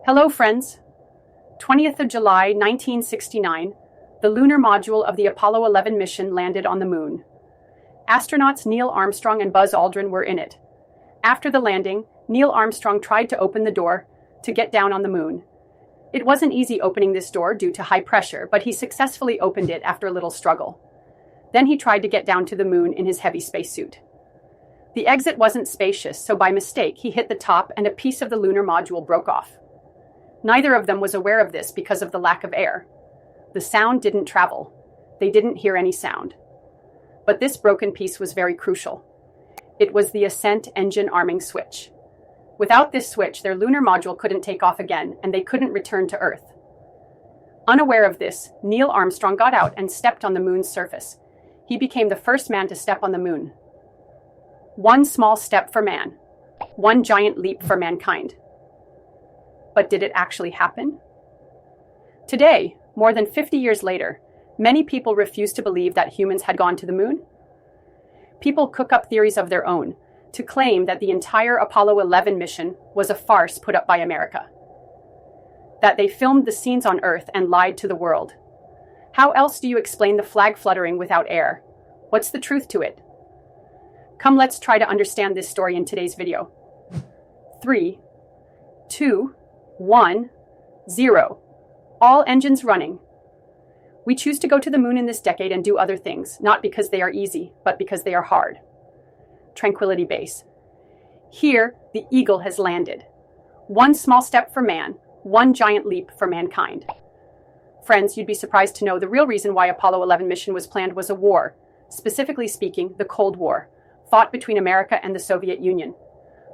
Hello, friends. 20th of July, 1969, the lunar module of the Apollo 11 mission landed on the moon. Astronauts Neil Armstrong and Buzz Aldrin were in it. After the landing, Neil Armstrong tried to open the door to get down on the moon. It wasn't easy opening this door due to high pressure, but he successfully opened it after a little struggle. Then he tried to get down to the moon in his heavy spacesuit. The exit wasn't spacious, so by mistake, he hit the top and a piece of the lunar module broke off. Neither of them was aware of this because of the lack of air. The sound didn't travel. They didn't hear any sound. But this broken piece was very crucial. It was the ascent engine arming switch. Without this switch, their lunar module couldn't take off again, and they couldn't return to Earth. Unaware of this, Neil Armstrong got out and stepped on the moon's surface. He became the first man to step on the moon. One small step for man. One giant leap for mankind. But did it actually happen? Today, more than 50 years later, many people refuse to believe that humans had gone to the moon. People cook up theories of their own to claim that the entire Apollo 11 mission was a farce put up by America. That they filmed the scenes on Earth and lied to the world. How else do you explain the flag fluttering without air? What's the truth to it? Come, let's try to understand this story in today's video. 3, 2, 1, 0. All engines running. We choose to go to the moon in this decade and do other things, not because they are easy, but because they are hard. Tranquility Base. Here, the Eagle has landed. One small step for man, one giant leap for mankind. Friends, you'd be surprised to know the real reason why Apollo 11 mission was planned was a war, specifically speaking, the Cold War, fought between America and the Soviet Union.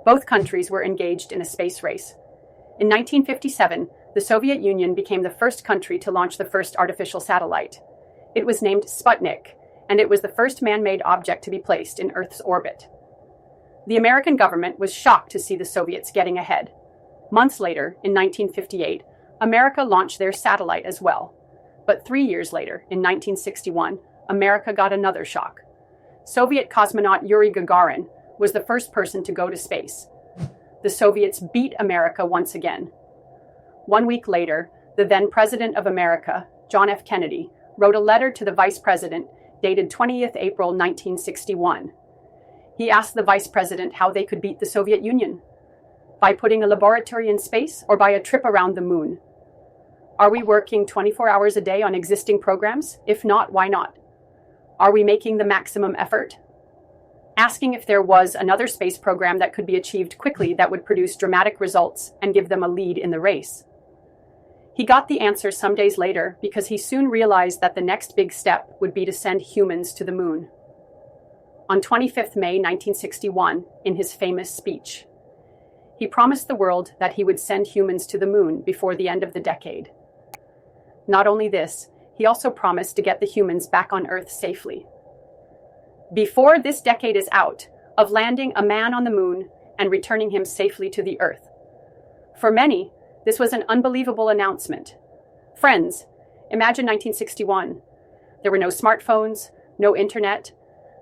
Both countries were engaged in a space race. In 1957, the Soviet Union became the first country to launch the first artificial satellite. It was named Sputnik, and it was the first man-made object to be placed in Earth's orbit. The American government was shocked to see the Soviets getting ahead. Months later, in 1958, America launched their satellite as well. But 3 years later, in 1961, America got another shock. Soviet cosmonaut Yuri Gagarin was the first person to go to space. The Soviets beat America once again. 1 week later, the then President of America, John F. Kennedy, wrote a letter to the Vice President dated 20th April 1961. He asked the Vice President how they could beat the Soviet Union. By putting a laboratory in space or by a trip around the moon? Are we working 24 hours a day on existing programs? If not, why not? Are we making the maximum effort? Asking if there was another space program that could be achieved quickly that would produce dramatic results and give them a lead in the race. He got the answer some days later because he soon realized that the next big step would be to send humans to the moon. On 25th May 1961, in his famous speech, he promised the world that he would send humans to the moon before the end of the decade. Not only this, he also promised to get the humans back on Earth safely. Before this decade is out, of landing a man on the moon and returning him safely to the Earth. For many, this was an unbelievable announcement. Friends, imagine 1961. There were no smartphones, no internet.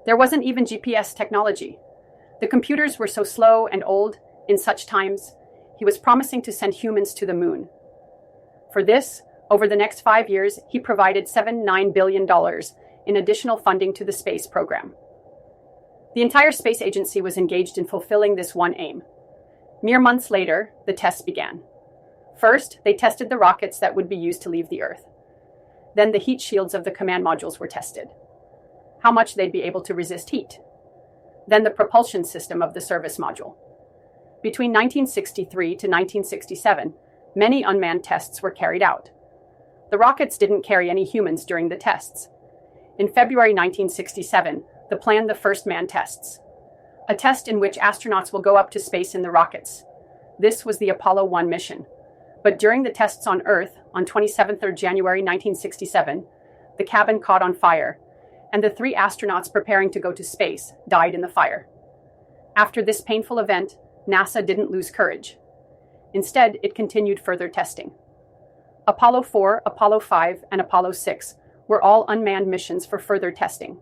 There wasn't even GPS technology. The computers were so slow and old in such times. He was promising to send humans to the moon. For this, over the next 5 years, he provided $9 billion in additional funding to the space program. The entire space agency was engaged in fulfilling this one aim. Mere months later, the tests began. First, they tested the rockets that would be used to leave the Earth. Then the heat shields of the command modules were tested. How much they'd be able to resist heat. Then the propulsion system of the service module. Between 1963 to 1967, many unmanned tests were carried out. The rockets didn't carry any humans during the tests. In February 1967, they planned the first manned tests. A test in which astronauts will go up to space in the rockets. This was the Apollo 1 mission. But during the tests on Earth, on 27th of January 1967, the cabin caught on fire, and the 3 astronauts preparing to go to space died in the fire. After this painful event, NASA didn't lose courage. Instead, it continued further testing. Apollo 4, Apollo 5, and Apollo 6 were all unmanned missions for further testing.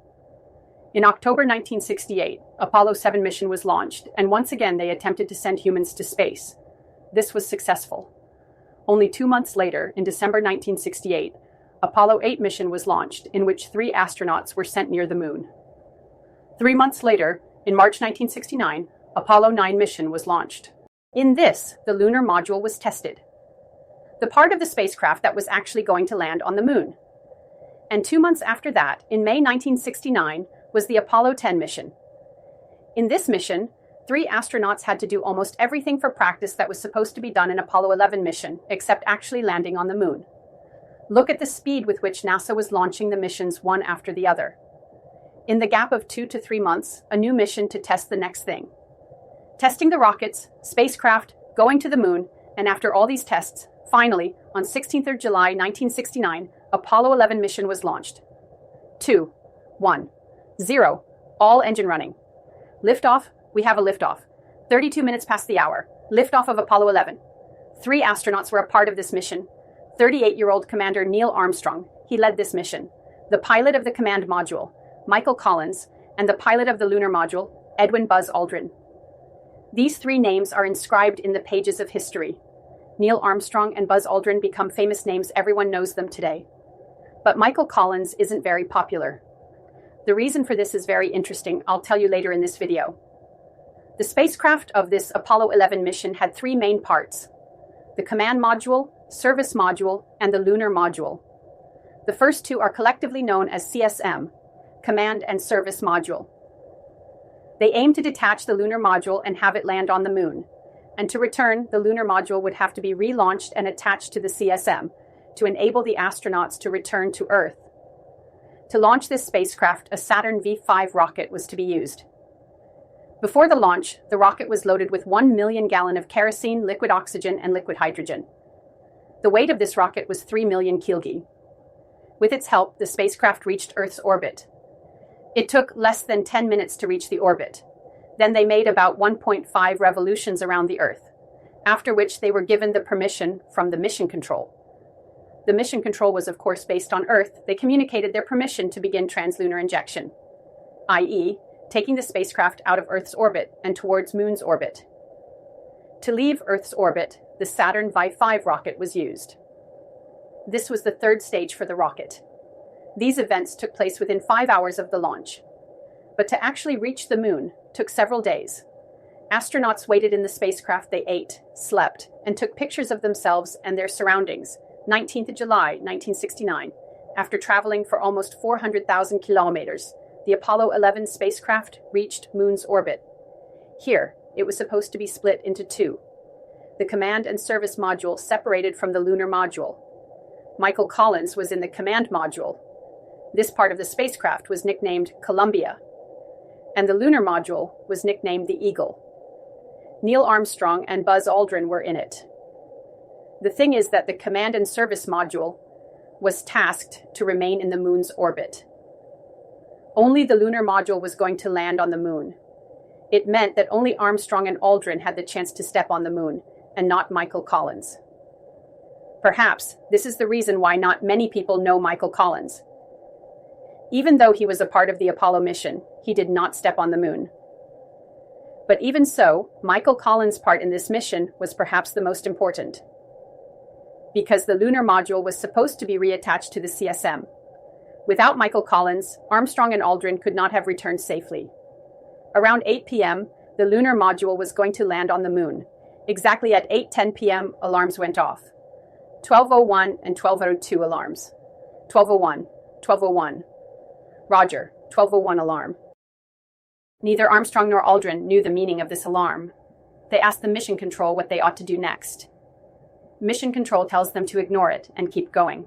In October 1968, Apollo 7 mission was launched, and once again they attempted to send humans to space. This was successful. Only 2 months later, in December 1968, Apollo 8 mission was launched, in which 3 astronauts were sent near the moon. 3 months later, in March 1969, Apollo 9 mission was launched. In this, the lunar module was tested, the part of the spacecraft that was actually going to land on the moon. And 2 months after that, in May 1969, was the Apollo 10 mission. In this mission, 3 astronauts had to do almost everything for practice that was supposed to be done in Apollo 11 mission, except actually landing on the moon. Look at the speed with which NASA was launching the missions one after the other. In the gap of 2 to 3 months, a new mission to test the next thing. Testing the rockets, spacecraft, going to the moon, and after all these tests, finally, on 16th of July 1969, Apollo 11 mission was launched. 2, 1, 0, all engine running. Liftoff, we have a liftoff. 32 minutes past the hour. Liftoff of Apollo 11. 3 astronauts were a part of this mission. 38-year-old Commander Neil Armstrong, he led this mission. The pilot of the command module, Michael Collins, and the pilot of the lunar module, Edwin Buzz Aldrin. These 3 names are inscribed in the pages of history. Neil Armstrong and Buzz Aldrin become famous names, everyone knows them today. But Michael Collins isn't very popular. The reason for this is very interesting, I'll tell you later in this video. The spacecraft of this Apollo 11 mission had 3 main parts: the command module, service module, and the lunar module. The first 2 are collectively known as CSM, Command and Service Module. They aim to detach the lunar module and have it land on the moon. And to return, the lunar module would have to be relaunched and attached to the CSM to enable the astronauts to return to Earth. To launch this spacecraft, a Saturn V5 rocket was to be used. Before the launch, the rocket was loaded with 1 million gallons of kerosene, liquid oxygen, and liquid hydrogen. The weight of this rocket was 3 million kg. With its help, the spacecraft reached Earth's orbit. It took less than 10 minutes to reach the orbit. Then they made about 1.5 revolutions around the Earth, after which they were given the permission from the mission control. The mission control was, of course, based on Earth. They communicated their permission to begin translunar injection, i.e., taking the spacecraft out of Earth's orbit and towards Moon's orbit. To leave Earth's orbit, the Saturn V5 rocket was used. This was the 3rd stage for the rocket. These events took place within 5 hours of the launch. But to actually reach the moon took several days. Astronauts waited in the spacecraft, they ate, slept, and took pictures of themselves and their surroundings. 19th of July, 1969. After traveling for almost 400,000 kilometers, the Apollo 11 spacecraft reached Moon's orbit. Here, it was supposed to be split into 2. The command and service module separated from the lunar module. Michael Collins was in the command module. This part of the spacecraft was nicknamed Columbia, and the lunar module was nicknamed the Eagle. Neil Armstrong and Buzz Aldrin were in it. The thing is that the command and service module was tasked to remain in the moon's orbit. Only the lunar module was going to land on the moon. It meant that only Armstrong and Aldrin had the chance to step on the moon, and not Michael Collins. Perhaps this is the reason why not many people know Michael Collins. Even though he was a part of the Apollo mission, he did not step on the moon. But even so, Michael Collins' part in this mission was perhaps the most important, because the lunar module was supposed to be reattached to the CSM. Without Michael Collins, Armstrong and Aldrin could not have returned safely. Around 8 p.m., the lunar module was going to land on the moon. Exactly at 8:10 p.m., alarms went off. 12:01 and 12:02 alarms. 12:01, 12:01. Roger, 12:01 alarm. Neither Armstrong nor Aldrin knew the meaning of this alarm. They asked the mission control what they ought to do next. Mission control tells them to ignore it and keep going.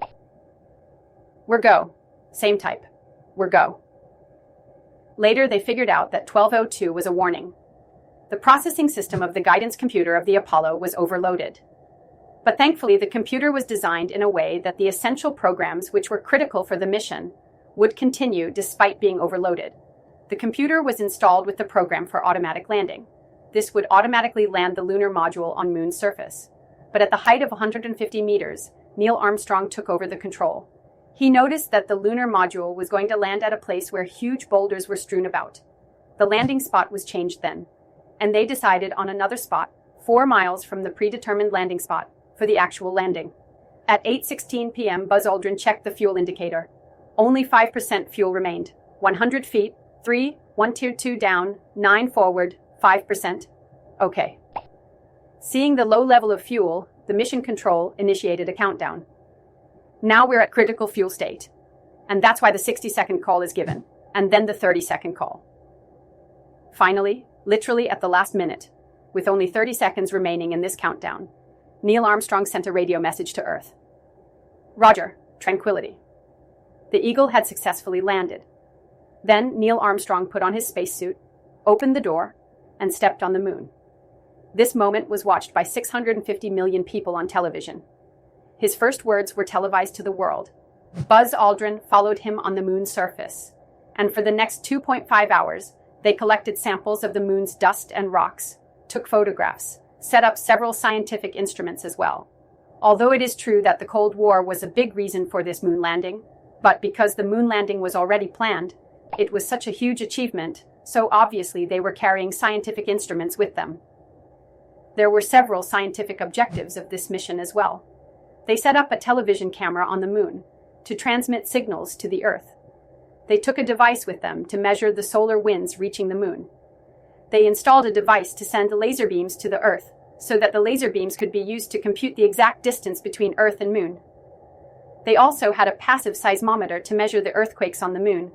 We're go. Same type. We're go. Later, they figured out that 12:02 was a warning. The processing system of the guidance computer of the Apollo was overloaded. But thankfully, the computer was designed in a way that the essential programs which were critical for the mission would continue despite being overloaded. The computer was installed with the program for automatic landing. This would automatically land the lunar module on Moon's surface. But at the height of 150 meters, Neil Armstrong took over the control. He noticed that the lunar module was going to land at a place where huge boulders were strewn about. The landing spot was changed then, and they decided on another spot, 4 miles from the predetermined landing spot, for the actual landing. At 8:16 p.m., Buzz Aldrin checked the fuel indicator. Only 5% fuel remained. 100 feet, 3, 122 down, 9 forward, 5%. Okay. Seeing the low level of fuel, the mission control initiated a countdown. Now we're at critical fuel state. And that's why the 60-second call is given, and then the 30-second call. Finally, literally at the last minute, with only 30 seconds remaining in this countdown, Neil Armstrong sent a radio message to Earth. Roger, tranquility. The Eagle had successfully landed. Then Neil Armstrong put on his spacesuit, opened the door, and stepped on the moon. This moment was watched by 650 million people on television. His first words were televised to the world. Buzz Aldrin followed him on the moon's surface, and for the next 2.5 hours, they collected samples of the moon's dust and rocks, took photographs, set up several scientific instruments as well. Although it is true that the Cold War was a big reason for this moon landing, but because the moon landing was already planned, it was such a huge achievement, so obviously they were carrying scientific instruments with them. There were several scientific objectives of this mission as well. They set up a television camera on the moon to transmit signals to the Earth. They took a device with them to measure the solar winds reaching the moon. They installed a device to send laser beams to the Earth so that the laser beams could be used to compute the exact distance between Earth and moon. They also had a passive seismometer to measure the earthquakes on the moon.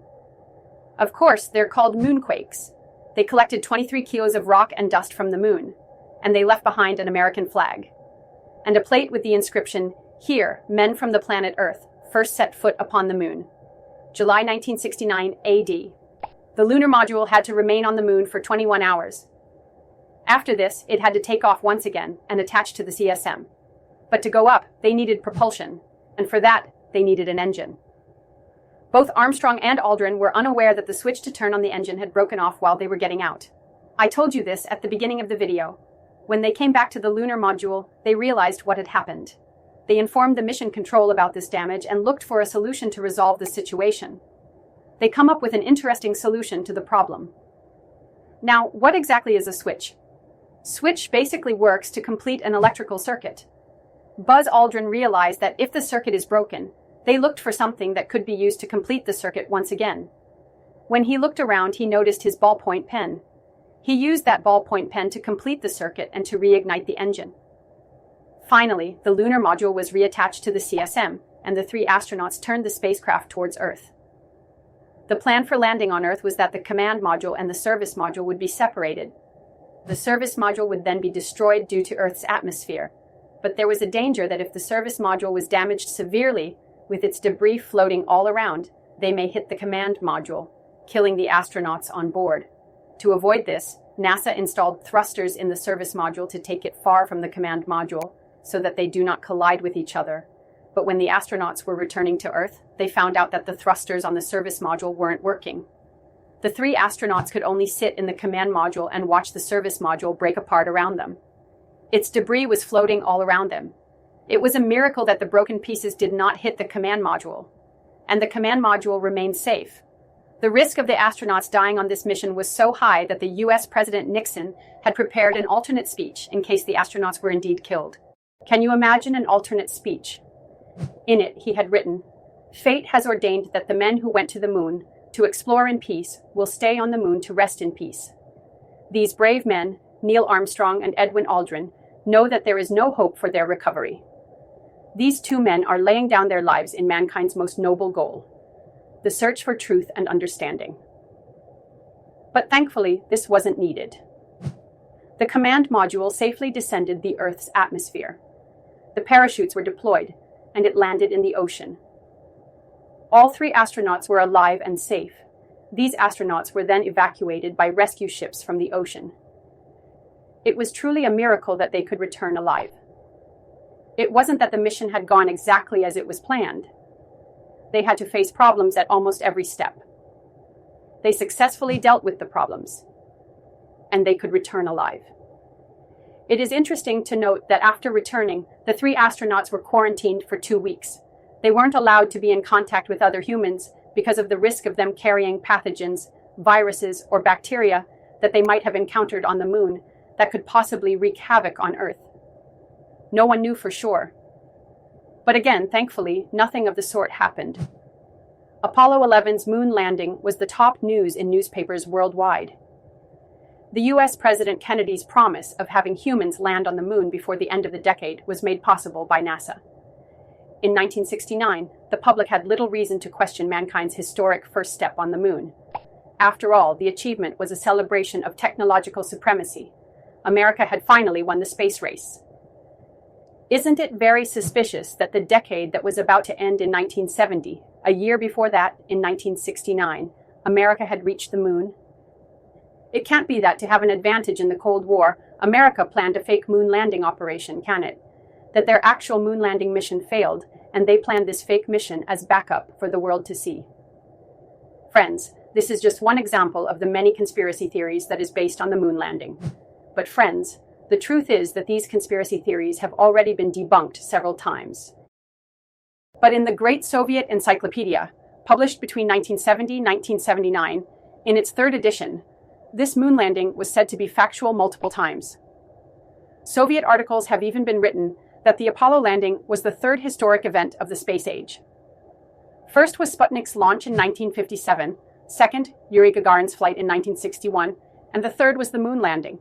Of course, they're called moonquakes. They collected 23 kilos of rock and dust from the moon, and they left behind an American flag and a plate with the inscription, "Here, men from the planet Earth first set foot upon the moon. July 1969 AD. The lunar module had to remain on the moon for 21 hours. After this, it had to take off once again and attach to the CSM. But to go up, they needed propulsion, and for that, they needed an engine. Both Armstrong and Aldrin were unaware that the switch to turn on the engine had broken off while they were getting out. I told you this at the beginning of the video. When they came back to the lunar module, they realized what had happened. They informed the mission control about this damage and looked for a solution to resolve the situation. They come up with an interesting solution to the problem. Now, what exactly is a switch? Switch basically works to complete an electrical circuit. Buzz Aldrin realized that if the circuit is broken, they looked for something that could be used to complete the circuit once again. When he looked around, he noticed his ballpoint pen. He used that ballpoint pen to complete the circuit and to reignite the engine. Finally, the lunar module was reattached to the CSM, and the 3 astronauts turned the spacecraft towards Earth. The plan for landing on Earth was that the command module and the service module would be separated. The service module would then be destroyed due to Earth's atmosphere, but there was a danger that if the service module was damaged severely, with its debris floating all around, they may hit the command module, killing the astronauts on board. To avoid this, NASA installed thrusters in the service module to take it far from the command module, so that they do not collide with each other. But when the astronauts were returning to Earth, they found out that the thrusters on the service module weren't working. The 3 astronauts could only sit in the command module and watch the service module break apart around them. Its debris was floating all around them. It was a miracle that the broken pieces did not hit the command module, and the command module remained safe. The risk of the astronauts dying on this mission was so high that the US President Nixon had prepared an alternate speech in case the astronauts were indeed killed. Can you imagine an alternate speech? In it, he had written, "Fate has ordained that the men who went to the moon to explore in peace will stay on the moon to rest in peace. These brave men, Neil Armstrong and Edwin Aldrin, know that there is no hope for their recovery. These 2 men are laying down their lives in mankind's most noble goal, the search for truth and understanding." But thankfully, this wasn't needed. The command module safely descended the Earth's atmosphere. The parachutes were deployed, and it landed in the ocean. All 3 astronauts were alive and safe. These astronauts were then evacuated by rescue ships from the ocean. It was truly a miracle that they could return alive. It wasn't that the mission had gone exactly as it was planned. They had to face problems at almost every step. They successfully dealt with the problems, and they could return alive. It is interesting to note that after returning, the 3 astronauts were quarantined for 2 weeks. They weren't allowed to be in contact with other humans because of the risk of them carrying pathogens, viruses, or bacteria that they might have encountered on the moon that could possibly wreak havoc on Earth. No one knew for sure. But again, thankfully, nothing of the sort happened. Apollo 11's moon landing was the top news in newspapers worldwide. The US President Kennedy's promise of having humans land on the moon before the end of the decade was made possible by NASA. In 1969, the public had little reason to question mankind's historic first step on the moon. After all, the achievement was a celebration of technological supremacy. America had finally won the space race. Isn't it very suspicious that the decade that was about to end in 1970, a year before that, in 1969, America had reached the moon? It can't be that to have an advantage in the Cold War, America planned a fake moon landing operation, can it? That their actual moon landing mission failed, and they planned this fake mission as backup for the world to see. Friends, this is just one example of the many conspiracy theories that is based on the moon landing. But friends, the truth is that these conspiracy theories have already been debunked several times. But in the Great Soviet Encyclopedia, published between 1970 and 1979, in its third edition, this moon landing was said to be factual multiple times. Soviet articles have even been written that the Apollo landing was the third historic event of the space age. First was Sputnik's launch in 1957, second, Yuri Gagarin's flight in 1961, and the third was the moon landing.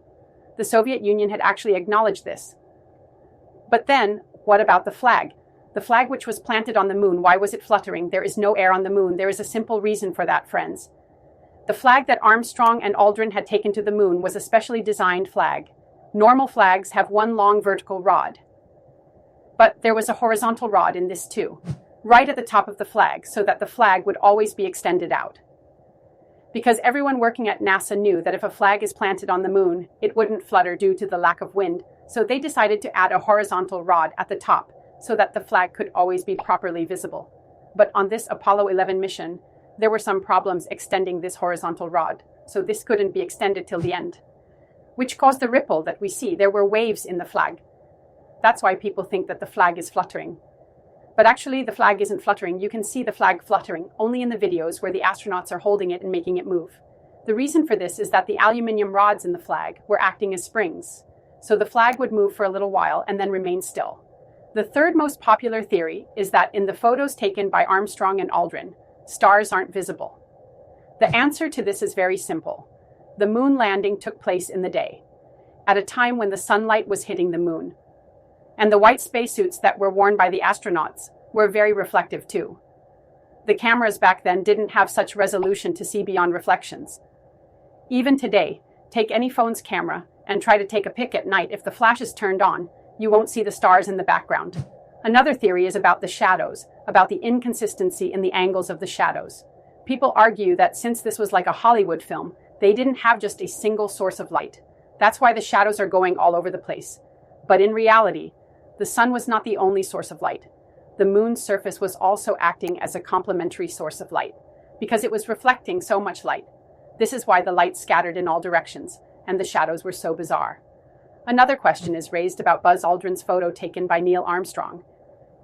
The Soviet Union had actually acknowledged this. But then, what about the flag? The flag which was planted on the moon, why was it fluttering? There is no air on the moon. There is a simple reason for that, friends. The flag that Armstrong and Aldrin had taken to the moon was a specially designed flag. Normal flags have one long vertical rod. But there was a horizontal rod in this too, right at the top of the flag, so that the flag would always be extended out. Because everyone working at NASA knew that if a flag is planted on the moon, it wouldn't flutter due to the lack of wind, so they decided to add a horizontal rod at the top so that the flag could always be properly visible. But on this Apollo 11 mission, there were some problems extending this horizontal rod, so this couldn't be extended till the end, which caused the ripple that we see. There were waves in the flag. That's why people think that the flag is fluttering. But actually, the flag isn't fluttering. You can see the flag fluttering only in the videos where the astronauts are holding it and making it move. The reason for this is that the aluminium rods in the flag were acting as springs, so the flag would move for a little while and then remain still. The third most popular theory is that in the photos taken by Armstrong and Aldrin, stars aren't visible. The answer to this is very simple. The moon landing took place in the day, at a time when the sunlight was hitting the moon. And the white spacesuits that were worn by the astronauts were very reflective too. The cameras back then didn't have such resolution to see beyond reflections. Even today, take any phone's camera and try to take a pic at night. If the flash is turned on, you won't see the stars in the background. Another theory is about the shadows, about the inconsistency in the angles of the shadows. People argue that since this was like a Hollywood film, they didn't have just a single source of light. That's why the shadows are going all over the place. But in reality, the sun was not the only source of light. The moon's surface was also acting as a complementary source of light, because it was reflecting so much light. This is why the light scattered in all directions, and the shadows were so bizarre. Another question is raised about Buzz Aldrin's photo taken by Neil Armstrong.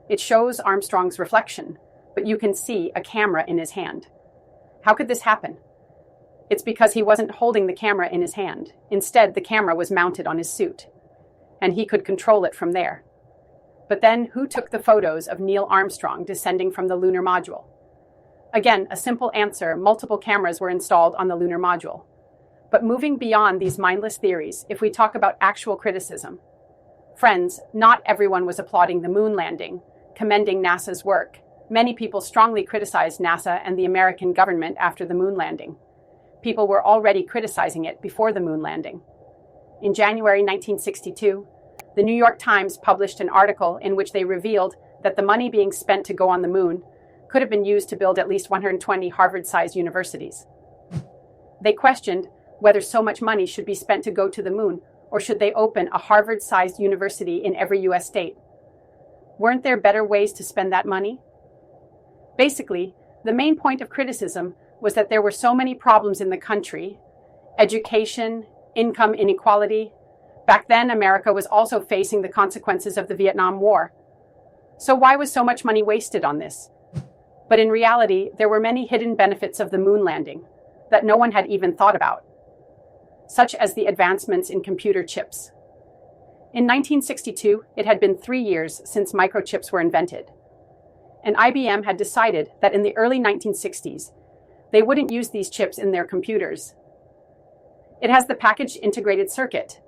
It shows Armstrong's reflection, but you can see a camera in his hand. How could this happen? It's because he wasn't holding the camera in his hand. Instead, the camera was mounted on his suit, and he could control it from there. But then, who took the photos of Neil Armstrong descending from the lunar module? Again, a simple answer: multiple cameras were installed on the lunar module. But moving beyond these mindless theories, if we talk about actual criticism, friends, not everyone was applauding the moon landing, commending NASA's work. Many people strongly criticized NASA and the American government after the moon landing. People were already criticizing it before the moon landing. In January 1962, the New York Times published an article in which they revealed that the money being spent to go on the moon could have been used to build at least 120 Harvard-sized universities. They questioned whether so much money should be spent to go to the moon, or should they open a Harvard-sized university in every U.S. state? Weren't there better ways to spend that money? Basically, the main point of criticism was that there were so many problems in the country: education, income inequality. Back then, America was also facing the consequences of the Vietnam War. So why was so much money wasted on this? But in reality, there were many hidden benefits of the moon landing that no one had even thought about, such as the advancements in computer chips. In 1962, it had been 3 years since microchips were invented, and IBM had decided that in the early 1960s, they wouldn't use these chips in their computers. It has the packaged integrated circuit.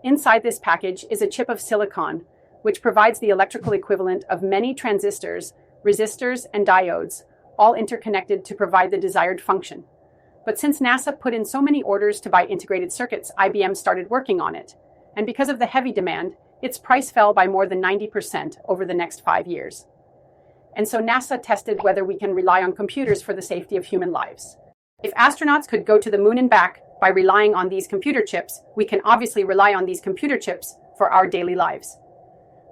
Inside this package is a chip of silicon, which provides the electrical equivalent of many transistors, resistors, and diodes, all interconnected to provide the desired function. But since NASA put in so many orders to buy integrated circuits, IBM started working on it. And because of the heavy demand, its price fell by more than 90% over the next 5 years. And so NASA tested whether we can rely on computers for the safety of human lives. If astronauts could go to the moon and back by relying on these computer chips, we can obviously rely on these computer chips for our daily lives.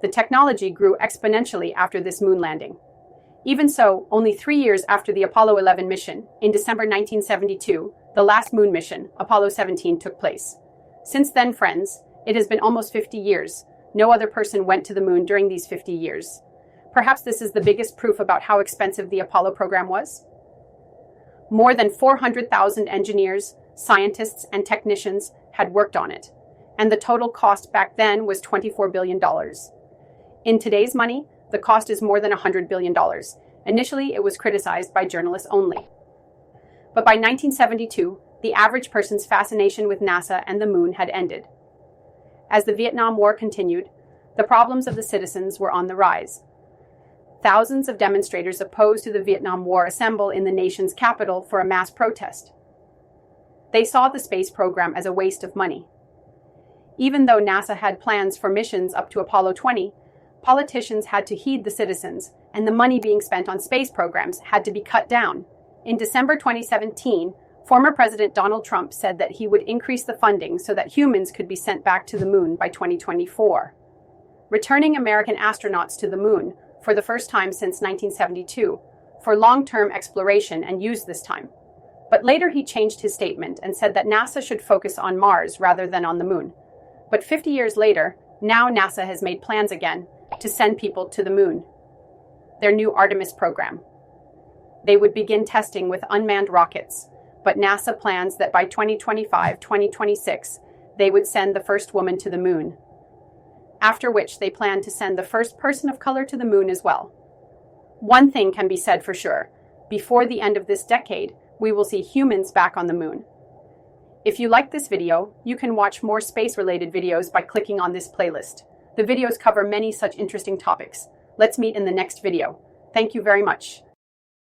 The technology grew exponentially after this moon landing. Even so, only 3 years after the Apollo 11 mission, in December 1972, the last moon mission, Apollo 17, took place. Since then, friends, it has been almost 50 years. No other person went to the moon during these 50 years. Perhaps this is the biggest proof about how expensive the Apollo program was. More than 400,000 engineers, scientists, and technicians had worked on it, and the total cost back then was $24 billion. In today's money, the cost is more than $100 billion. Initially, it was criticized by journalists only. But by 1972, the average person's fascination with NASA and the moon had ended. As the Vietnam War continued, the problems of the citizens were on the rise. Thousands of demonstrators opposed to the Vietnam War assemble in the nation's capital for a mass protest. They saw the space program as a waste of money. Even though NASA had plans for missions up to Apollo 20, politicians had to heed the citizens, and the money being spent on space programs had to be cut down. In December 2017, former President Donald Trump said that he would increase the funding so that humans could be sent back to the moon by 2024, returning American astronauts to the moon for the first time since 1972 for long-term exploration and use this time. But later he changed his statement and said that NASA should focus on Mars rather than on the moon. But 50 years later, now NASA has made plans again to send people to the moon. Their new Artemis program. They would begin testing with unmanned rockets, but NASA plans that by 2025-2026, they would send the first woman to the moon. After which they plan to send the first person of color to the moon as well. One thing can be said for sure. Before the end of this decade, we will see humans back on the moon. If you like this video, you can watch more space-related videos by clicking on this playlist. The videos cover many such interesting topics. Let's meet in the next video. Thank you very much.